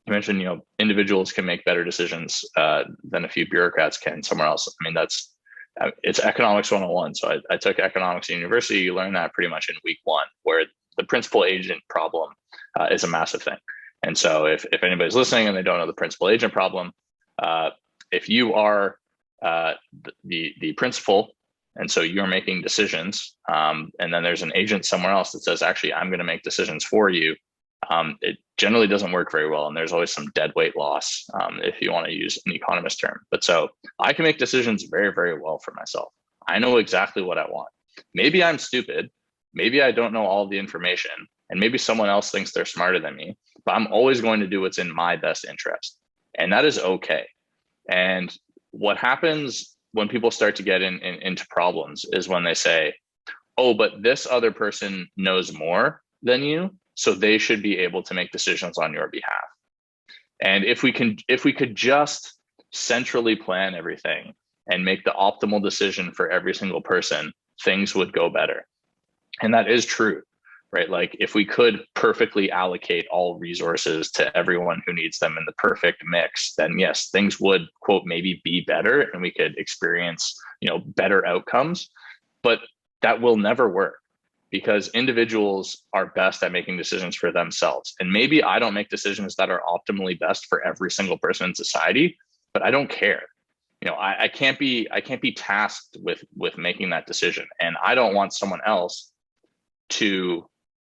you mentioned, individuals can make better decisions than a few bureaucrats can somewhere else. I mean, it's economics 101. So I took economics at university. You learn that pretty much in week one, where the principal agent problem is a massive thing. And so if anybody's listening and they don't know the principal agent problem, if you are the principal, and so you're making decisions, and then there's an agent somewhere else that says, actually, I'm going to make decisions for you. It generally doesn't work very well. And there's always some dead weight loss, if you want to use an economist term. But so I can make decisions very, very well for myself. I know exactly what I want. Maybe I'm stupid. Maybe I don't know all the information. And maybe someone else thinks they're smarter than me. But I'm always going to do what's in my best interest. And that is okay. And what happens when people start to get into problems is when they say, oh, but this other person knows more than you, so they should be able to make decisions on your behalf. And if we could just centrally plan everything and make the optimal decision for every single person, things would go better. And that is true, right? Like if we could perfectly allocate all resources to everyone who needs them in the perfect mix, then yes, things would, quote, maybe be better and we could experience, better outcomes. But that will never work, because individuals are best at making decisions for themselves. And maybe I don't make decisions that are optimally best for every single person in society, but I don't care. I can't be tasked with making that decision. And I don't want someone else to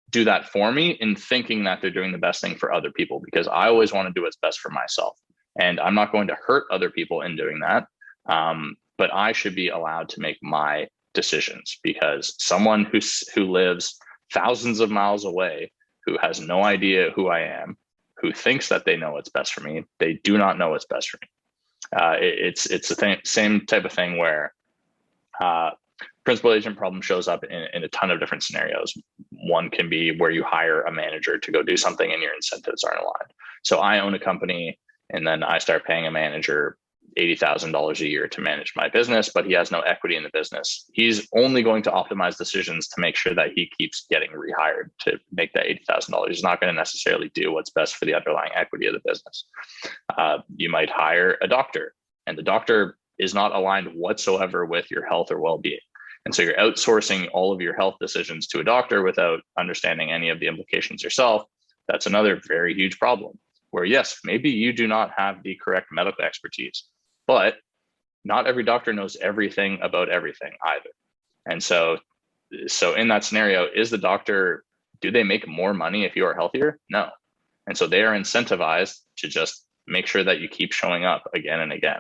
do that for me in thinking that they're doing the best thing for other people, because I always want to do what's best for myself. And I'm not going to hurt other people in doing that. But I should be allowed to make my decisions, because someone who lives thousands of miles away, who has no idea who I am, who thinks that they know what's best for me, they do not know what's best for me. It's the same type of thing where principal agent problem shows up in a ton of different scenarios. One can be where you hire a manager to go do something and your incentives aren't aligned. So I own a company and then I start paying a manager $80,000 a year to manage my business, but he has no equity in the business. He's only going to optimize decisions to make sure that he keeps getting rehired to make that $80,000. He's not going to necessarily do what's best for the underlying equity of the business. You might hire a doctor, and the doctor is not aligned whatsoever with your health or well-being. And so you're outsourcing all of your health decisions to a doctor without understanding any of the implications yourself. That's another very huge problem, where yes, maybe you do not have the correct medical expertise, but not every doctor knows everything about everything either. And so in that scenario, do they make more money if you are healthier? No. And so they are incentivized to just make sure that you keep showing up again and again.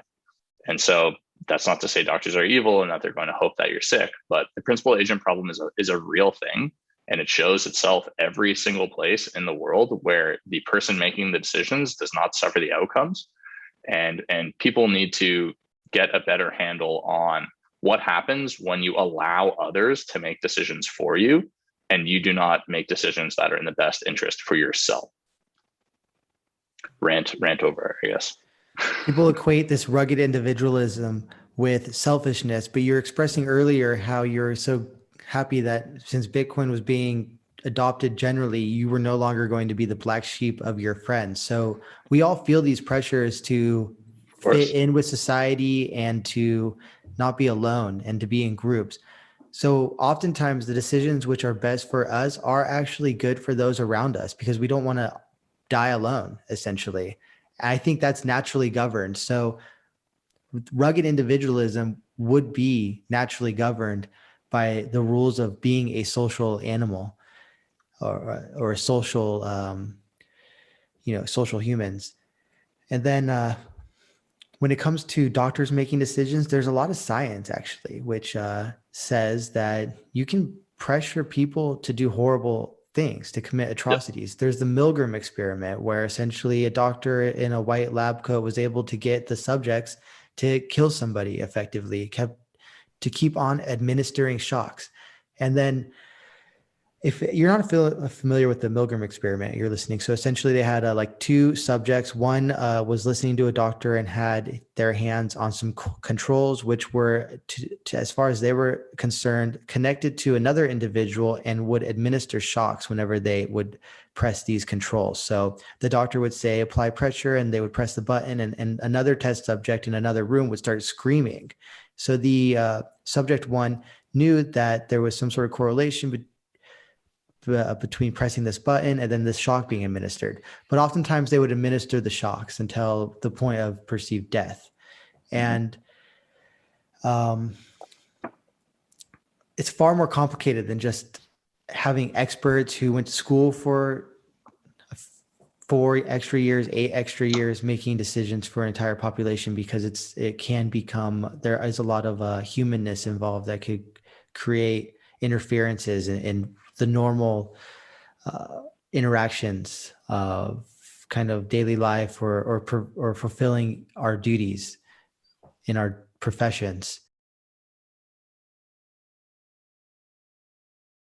And so that's not to say doctors are evil and that they're going to hope that you're sick, but the principal agent problem is a real thing. And it shows itself every single place in the world where the person making the decisions does not suffer the outcomes. And people need to get a better handle on what happens when you allow others to make decisions for you and you do not make decisions that are in the best interest for yourself. Rant over, I guess. People equate this rugged individualism with selfishness, but you're expressing earlier how you're so happy that since Bitcoin was being adopted generally, you were no longer going to be the black sheep of your friends. So we all feel these pressures to fit in with society and to not be alone and to be in groups. So oftentimes the decisions which are best for us are actually good for those around us, because we don't want to die alone, essentially. I think that's naturally governed. So rugged individualism would be naturally governed by the rules of being a social animal or a social, social humans. And then when it comes to doctors making decisions, there's a lot of science actually, which says that you can pressure people to do horrible things, to commit atrocities. Yep. There's the Milgram experiment, where essentially a doctor in a white lab coat was able to get the subjects to kill somebody effectively, to keep on administering shocks. And then if you're not familiar with the Milgram experiment, you're listening. So essentially, they had like two subjects. One was listening to a doctor and had their hands on some controls, which were, as far as they were concerned, connected to another individual and would administer shocks whenever they would press these controls. So the doctor would say, apply pressure, and they would press the button, and another test subject in another room would start screaming. So the subject one knew that there was some sort of correlation between pressing this button and then this shock being administered. But oftentimes they would administer the shocks until the point of perceived death. And it's far more complicated than just having experts who went to school for 4 extra years, 8 extra years, making decisions for an entire population, because it can become, there is a lot of humanness involved that could create interferences in the normal interactions of kind of daily life or fulfilling our duties in our professions.